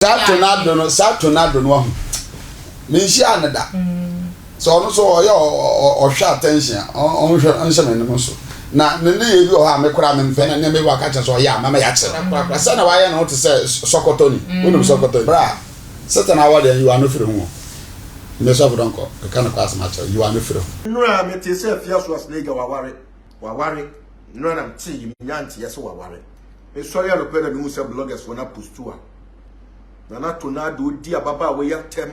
Tonardo no Tonardo no me nsia ne da so no so o hwa attention on hwe me so na ne ye bi o ha me kura me mfe na ne me wa ka che so ya mama ya che kura sa na wa ya no to say sokoto ni wonu sokoto bra satan award you are no free ho ne so don ko ka na class match you are no free no a me te say Afia Schwar ŵaware no na mti nyanti yes ŵaware e sorry alo pe na me hu say bloggers for na post to na Tonardo di ababa we yatem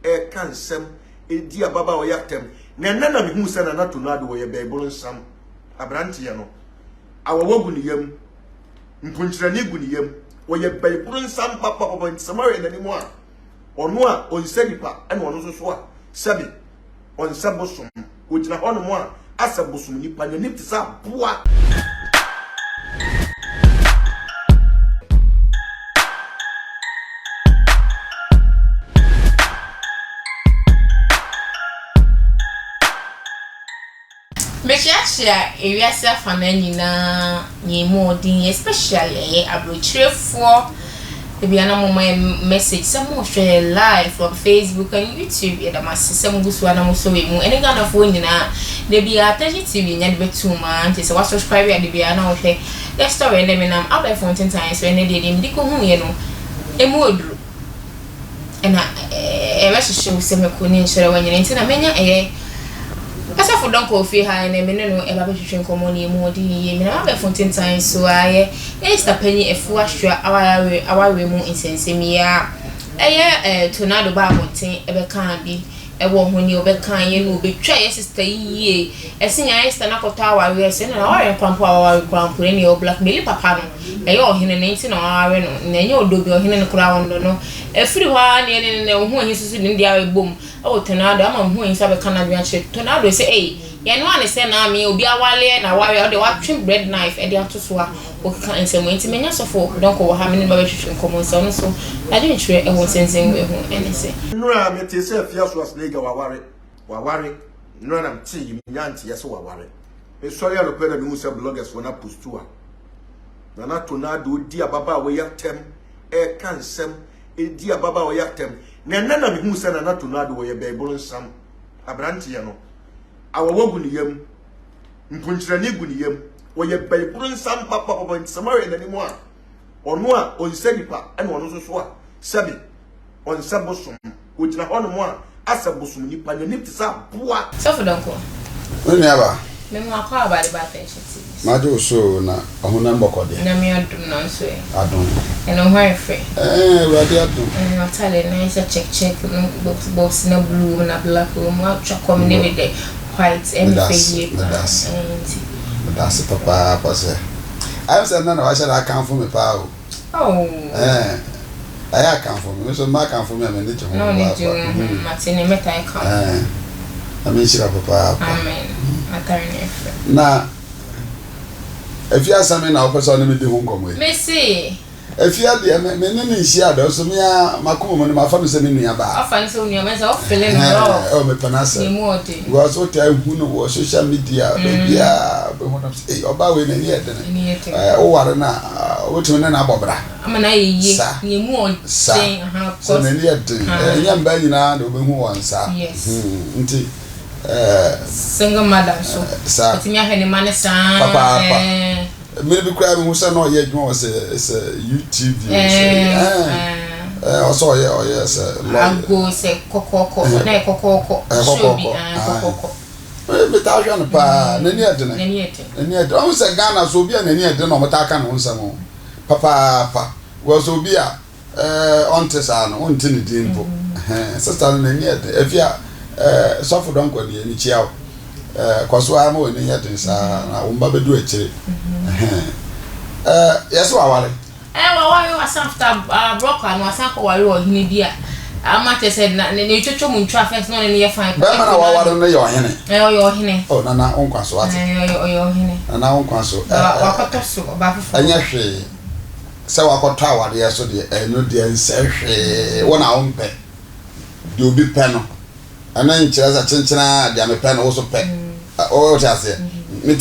e kansem e di ababa we yatem na me hu say na Tonardo we Bible nsam abrante ye no awogu ni yam mpunchirani gu ni yam we Bible nsam papa nsamawe na ni mo a ono a onsanipa ene ono so a sabi onsabosom ogina hono mo a asabosom nipa ne nipti sa boa Meshia area fananyina nyimo din especially abrochirefo the biana mama message some share live from Facebook and YouTube ya da masisem gusu ana muso we mu ene gana fo nyina de bia attention TV nya de betuma nti se wa subscribe ya de biana wo hwe the story na me nam abay fountain times we ne de dem di ko hu ye no emu odru ena e ba hye se me ko ni nsere wa nyina nti na menya Asa for don't go feel high and no eba be hwehwe nkomo ni emu odi ye me na ba fountain time so aye Esther penny Afia Schwar ṟe mu insensemi ya Tonardo ba moten ebe kan bi ewo ho ni obe kan ye no be twa ye sister yie esinya Esther na kota ṟe se na ɔre kwampo kwampo ni o blackmail papa no ɔhene ne nti na ɔare no na nye odobi ɔhene ne kura wondo no efiri hwa ne ne ho hi susu ni dia bom Tonardo ama ho hi sabe kan adwa che Tonardo se ye no ane se na me obi awale na ware o de wa trim bread knife e de atoso a o kan ensemu nti menya sofo don ko ha me ne ba hwehwe nkomo so no so na de ntwe e ho sensen we ho ene se no a me te say Afia Schwar ŵaware no na mti nyanti yes ŵaware e sorry alo pe na me hu say bloggers for na post to na Tonardo di ababa we yatem e kansem e di ababa we yatem na me hu say na Tonardo we Bible nsam abrante ye no awogu ni yam mpunchirani gu ni yam we Bible nsam papa nsamawe na ni mo a ono a onsanipa ene ono so a sabi onsabosom ogina hono mo a asabosom nipa ne nipti sa boa so for don't go oni aba me mo akwa aba de ba attention TV majo so na ahuna mbokode na me adum na so e adum eno ho efe wadi adum na tale na isa check box na blue na black mo atwa come ne be de white and fake that's papa pase I'm saying na wa shall account for me pa o I account for me so ma account for me am need to no need to Martin meta account I mean shira papa amen atari na Afia same na opesa na me di ho nkomo me see Afia de me ne nsia da so me makomo mo ne mafa no se me nua ba afa no se nua me se o fele no o me panasa ni mo odi go so ta hu no wo social media bia be ho na oba we na ni ede o ware na o timi na abobra amana yeye ni mu odi aha so na ni ede enya mba nyina na obe hu wonsa nti single mother so etimi ahwe ni mane san papa me be cry me hu say no ye adwuma was YouTube also yes ago se kokoko na kokoko shobi kokoko me ta hwa no pa na ni ede na ni ede o say Ghana so bia na ni ede no mo ta aka no nsam papa wo so bia onte sa no onte ni dimpo sister na ni ede Afia sofo don kwa ni chia kwaso ama we ni ede sa na wo mba bedu akire yes ŵaware ŵaware was after broker no asanko ware ohine bia amate said na ne twetwo mu ntwa first no ne ye fine ba mana ŵaware no ye ohine ye ohine oh nana onkwaso ate ye ohine nana onkwaso wakoto so ba fufu anya hwe se wakoto awade so de eno de nse hwe wona ompe de obi pe no ana nkyira za chenchena de amepe no wo so pe o chase me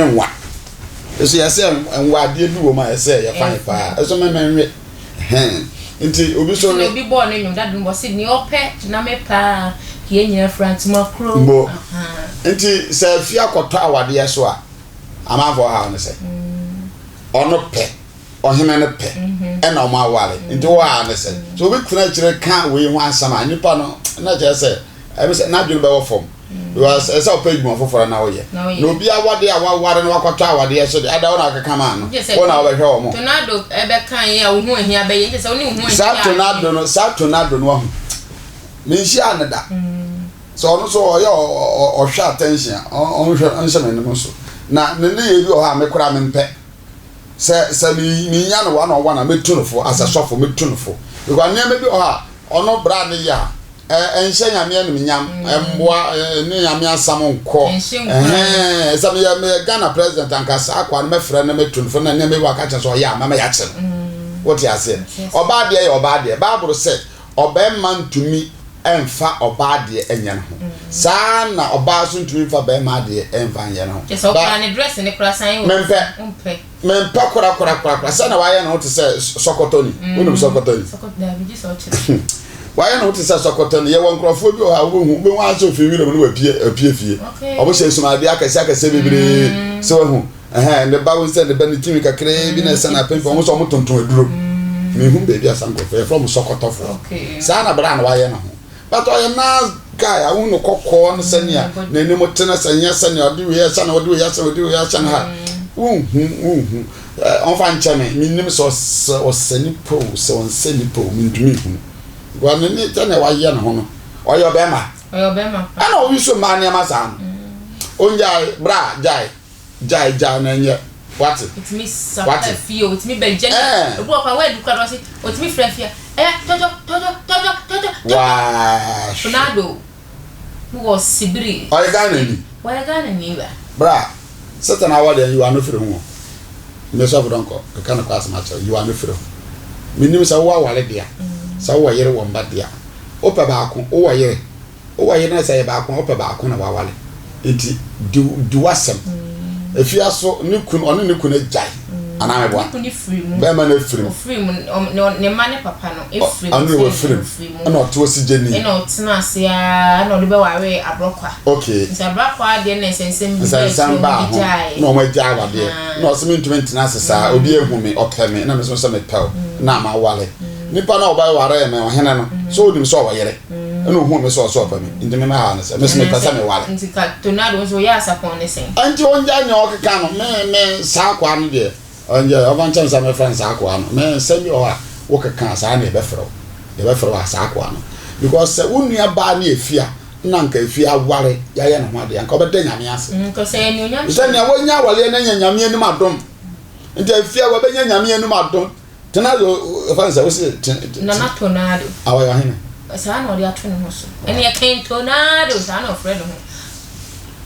nwa eso ya say enwa de bi wo ma say ya fine pa eso me menwe Nti obi so no obi born no that do say ni ope na me pa ye nyina front makro mbo nti se fia kwoto awade ye so a amafo ha no se ono pe ohene ne pe e na omo awale nti wo ha no se so obi kuna kire ka we ho asama nipa no na je se e se na dwene be wo fom because esa opage mo foforo na wo ye no bi awade awaware no wakwato awade ye so de ada wona akaka ma no wona wo be hwe wo mo Tonardo ebe kan ye wo hu ahia be ye se woni hu ahia sa Tonardo no ho me hia ne da so ono so oye o hwa attention on hwe anhyeme ne so na ne ye bi o ha me kura me mpe se mi nya no wa na o na metunufo asasofo metunufo because ne me bi o ha ono bra ne ya enhye nyame anu nyam emboa ne nyame asam nko some ya me Ghana president ankasa akwa no mefre na metunfo na ne me waka che so ya mama ya che what you say oba de ya oba de bible say oba man tumi emfa oba de enye no sa na oba so tumi fa ba ma de emfa enye no just oba ne dress ne kura san mempe kura sa na wa ya no to say sokotoni unum sokotoni da bi ji so che why no to say sokoton ye won krofo bi o ha wo hu be wan so fi wi no apie fie obo se suma bi akase bebre so hu ne ba wo se de bani timi kakre bi na sana pe mo so mo tonton aduro me hu be bi asanko fe from sokotofo sa na bra na wa ye na ho but o ye na guy a wo no kokko no sania na ni mo tena sanya sania odi we ya sana odi we ya sana ha hu on fa nchame mi nim so o sani po so on sani po mi ndumi hu wa ne tane wa ye na ho no oyo bema ana obi so ma ne ma san onja bra jai na nye what it me sappa fio it me benjen obo kwa we du kwa do se it me frefia todo wa Tonardo wo sibiri oyo Ghana ni ba bra satan award you are no free ho me so don ko ka na class match you are no free minim sa wa wale dia sa wo yere wo mba dia opa ba ko wo yere na sa ye ba ko opa ba ko na wa wale enti du wasem efia so ni kun oni ni kun ajai ana me bwa ni free mu be ma na free mu ne ma ne papa no e free mu ani wo free ana o to si jeni e na o tina se a na o be wa we abrokwa okay nti abrokwa de na sensem bi ba no ma ja wa de na o se mi 20 na sesa obi ehu me okeme na me so me pel na ma wale nipa na oba ware me ohene no so odim so wa yere eno hu me so pa me ndi me ha na se me pesa me wale nti ka Tonardo so ya sapon ne sen anti onja nya okeka no me sa kwa no de onja obancha sa me friends akwa no me se mi o ha okeka sa na e be fro sa akwa no because se unua ba na efia na nka efia ware ya ye no ade nka obede nyame ase nka se ni onyam se ne wonya wale na nyame anim adom nti efia wo be nyame anim adom Tonardo fansa wose na Tonardo awa ya hene sa na odi atwe no so ene ya ken Tonardo sa na ofred ho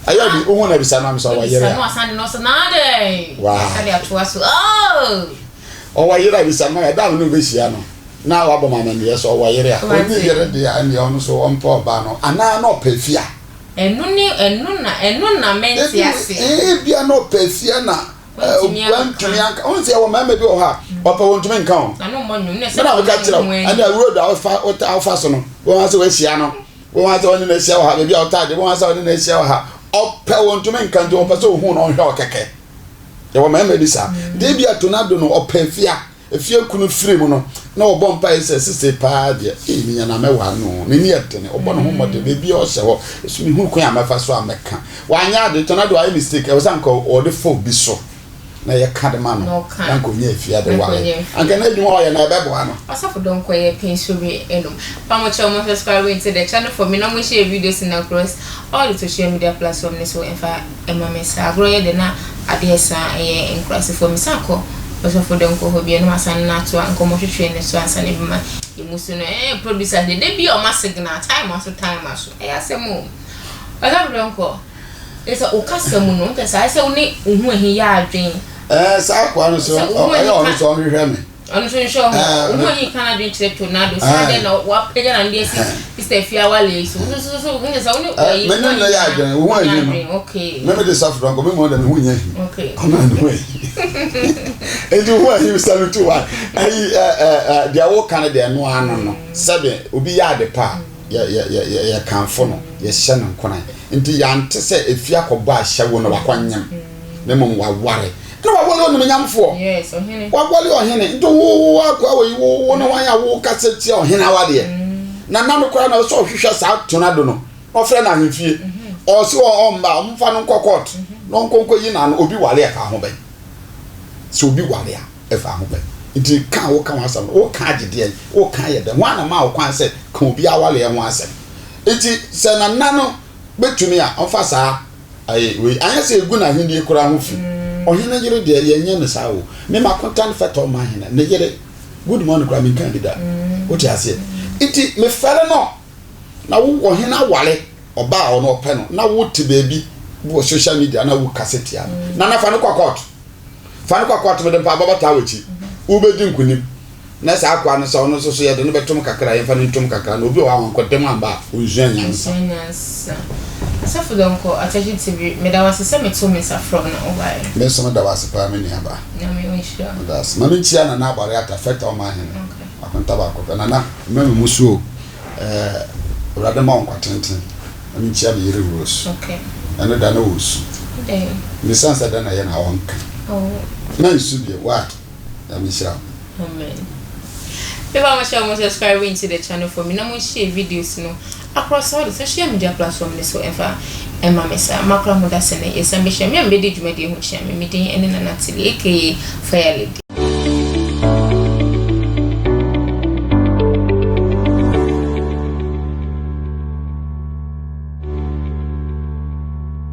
ayo di ohun na bisa na am so wa yere sa no asande no so na de wow sa de atwa so o wa yere bisa na da no be hia no na wa bo mama ne so wa yere a o ni yere de ya ne ono so on po ba no ana na opefia enu na menti ase bia na opefia na wantumi anka on se wo mama bi o ha papa wantumi nka on na no monyu ne se na we ka kira and the road alfa so no wo ha se we hia no wo ha se woni na hia wo ha be bia o tade wo ha se woni na hia wo ha ope wantumi nka nti wo pa se ohun no hwe o keke ye wo mama bi sa de bia Tonardo no opefia efia kunu free mu no na obo mpa ese sise pa de mi nya na mewa no me ni etene obo no ho mode be bia o hye ho esu mi hu kwan amafa so ameka wanya de Tonardo ai mistake e was anko o de fo bi so na ye ka de ma no anko nya efia de wale anka na dwuma o ye na be bo ano asafo don ko ye pensuri enum pa mo che mo subscribe to the channel for me na mo share videos in across all the social media platforms so enfa emamesa agro ye de na adesa ye increase for me sako asafo don ko hobi no asan na to anko mo hwehwe ne so asan e bima emusu no producer de bi o ma signal time aso asemo asafo don ko esa o kasemu no esa ese oni ohun ehin ya adwen sa kwa no so ayo no so hwehwe me I'm so sure when you cannot drink Tonardo, so then what pagan and this is the Afia Schwar. So when is only okay. Remember the soft drunk, more than we okay. I'm on the way. And you want you sell to one. They are all Canada no one. Seven will be at the park. Yeah, can't follow. Yes, Shannon Conai. Into Yan to say if you are buy Shawon or Aquanium. Lemon wa worry. No, what will you for? Yes, on him. What will you on him? Do walk away, you won't know why I walk at it on him. Nana crown of so she shall out Tonardo. Or friend and fear. Or so on bound, Fanon Cockot. Non conquer in and Obi Walia Home. So be Walia, if I home. It can't walk on some old card, dear, or kind the one a mile can say, could be our Walia once. It is San Nano, but to me, on Fassa. I say good at Hindi Crown. Or he never did a sow. Me my content fat on my hand, and they get it. Good monogramming candidate. What I said. It is me fell no. Now, or he now wallet or bar or no pen. Now, would to baby was social media, and I would cassette. Nana Fanuka court. Fanuka court with the Papa Tawichi. Ube Dinkunim. Ness Aquan and so on, so she had never Tomaka and Fanny Tomaka, no go on Cotemamba, who's genius. So for them call attention to me that was a semi 2 minutes from now. There's some that was a family number. That's Mammy Chiana now, but I have to affect on my hand. I can tobacco and Anna, remember Musso, rather Mount Quatentin. I mean, Chabby Rose. Okay. And the nose. The sons that then I am our uncle. Oh, no, should be what? Let me show. Amen. If I'm subscribing to the channel for me, no more share videos no across all the social media platforms so ever and my messa macro moda sene yes ambition me am be di dwumadi ho chia me meeting ene na natili aka F噚ḻ